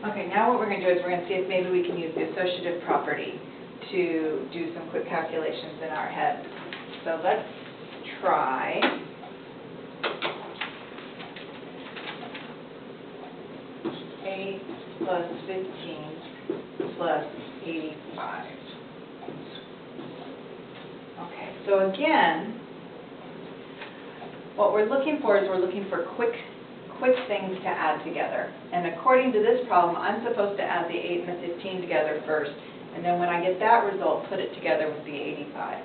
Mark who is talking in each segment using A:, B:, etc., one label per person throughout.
A: Okay, now what we're going to do is we're going to see if maybe we can use the associative property to do some quick calculations in our head. So let's try (8 plus 15 plus 85). Okay, so again, what we're looking for is we're looking for quick things to add together. And according to this problem, I'm supposed to add the 8 and the 15 together first, and then when I get that result, put it together with the 85.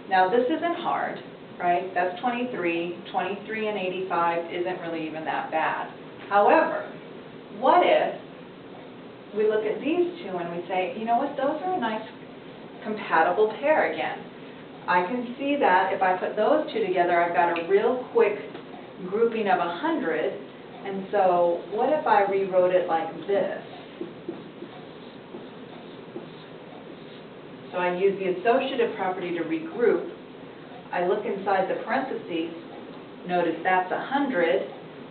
A: Now this isn't hard, right? That's 23. 23 and 85 isn't really even that bad. However, what if we look at these two and we say, you know what, those are a nice compatible pair again. I can see that if I put those two together, I've got a real quick grouping of 100, and so what if I rewrote it like this? So I use the associative property to regroup. I look inside the parentheses, notice that's 100,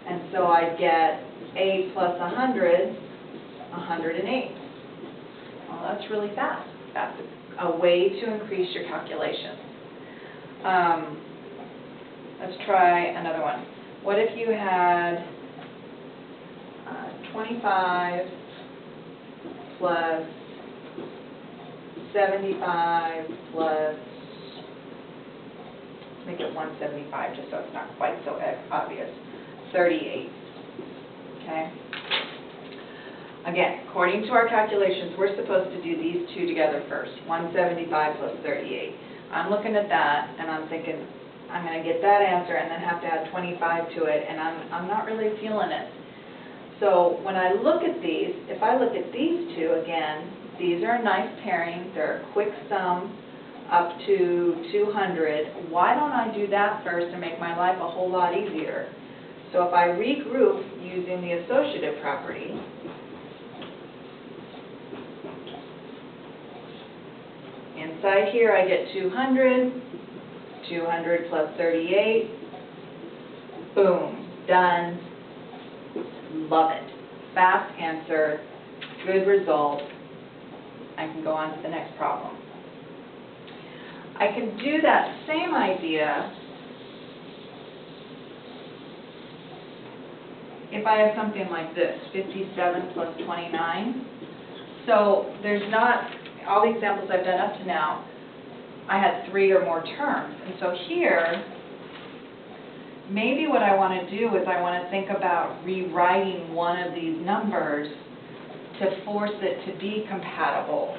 A: and so I get 8 plus 100, 108. Well, that's really fast. That's a way to increase your calculation. Let's try another one. What if you had 25 plus 75 plus, make it 175 just so it's not quite so obvious, 38, okay? Again, according to our calculations, we're supposed to do these two together first, 175 plus 38. I'm looking at that and I'm thinking, I'm going to get that answer and then have to add 25 to it, and I'm not really feeling it. So when I look at these, if I look at these two again, these are a nice pairing. They're a quick sum up to 200. Why don't I do that first and make my life a whole lot easier? So if I regroup using the associative property, inside here I get 200. 200 plus 38, boom, done, love it. Fast answer, good result. I can go on to the next problem. I can do that same idea if I have something like this, 57 plus 29. So there's not, all the examples I've done up to now, I had 3 or more terms. And so here, maybe what I want to do is I want to think about rewriting one of these numbers to force it to be compatible.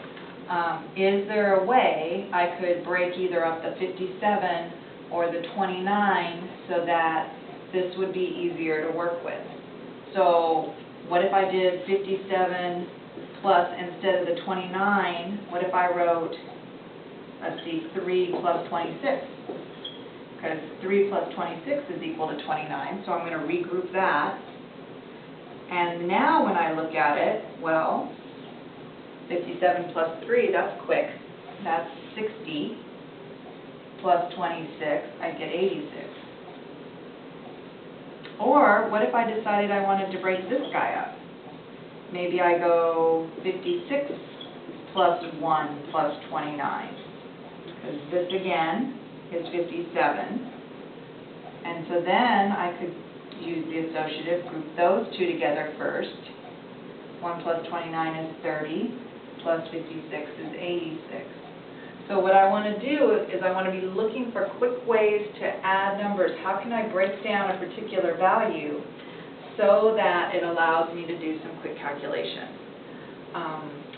A: Is there a way I could break either up the 57 or the 29 so that this would be easier to work with? So what if I did 57 plus, instead of the 29, what if I wrote, let's see, 3 plus 26, because 3 plus 26 is equal to 29, so I'm going to regroup that. And now when I look at it, well, 57 plus 3, that's quick. That's 60 plus 26, I get 86. Or what if I decided I wanted to break this guy up? Maybe I go 56 plus 1 plus 29. Because this again is 57, and so then I could use the associative, group those two together first. 1 plus 29 is 30, plus 56 is 86. So what I want to do is I want to be looking for quick ways to add numbers. How can I break down a particular value so that it allows me to do some quick calculation?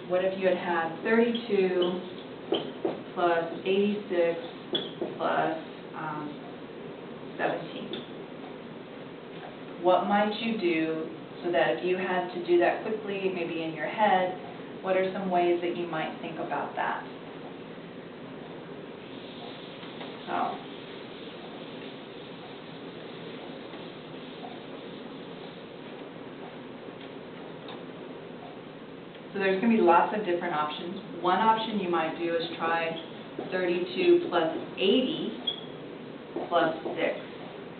A: What if you had 32 plus 86 plus 17. What might you do so that if you had to do that quickly, maybe in your head, what are some ways that you might think about that? So there's going to be lots of different options. One option you might do is try 32 plus 80 plus 6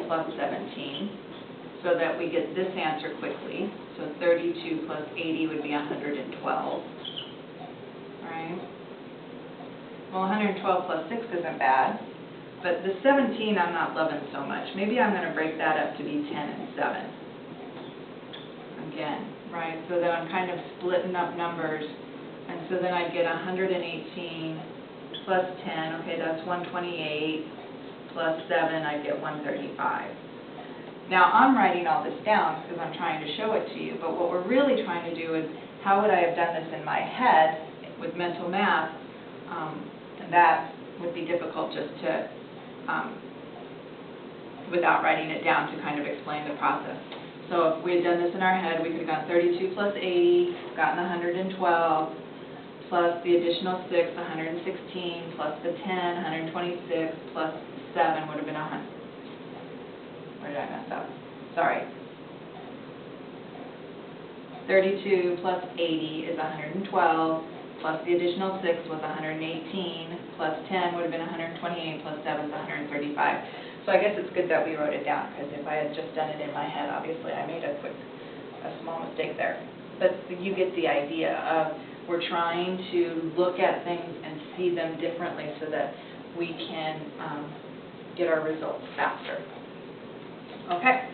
A: plus 17. so that we get this answer quickly. So 32 plus 80 would be 112. Right? Well, 112 plus 6 isn't bad, but the 17 I'm not loving so much. Maybe I'm going to break that up to be 10 and 7. Again, right? So then I'm kind of splitting up numbers, and so then I get 118 plus 10, okay, that's 128, plus 7, I get 135. Now, I'm writing all this down because I'm trying to show it to you, but what we're really trying to do is, how would I have done this in my head with mental math? And that would be difficult just to, without writing it down, to kind of explain the process. So if we had done this in our head, we could have gone 32 plus 80, gotten 112, plus the additional 6, 116, plus the 10, 126, plus 7 would have been 100. Where did I mess up? Sorry. 32 plus 80 is 112, plus the additional 6 was 118, plus 10 would have been 128, plus 7 is 135. So I guess it's good that we wrote it down, because if I had just done it in my head, obviously I made a small mistake there. But you get the idea of, we're trying to look at things and see them differently so that we can get our results faster. Okay.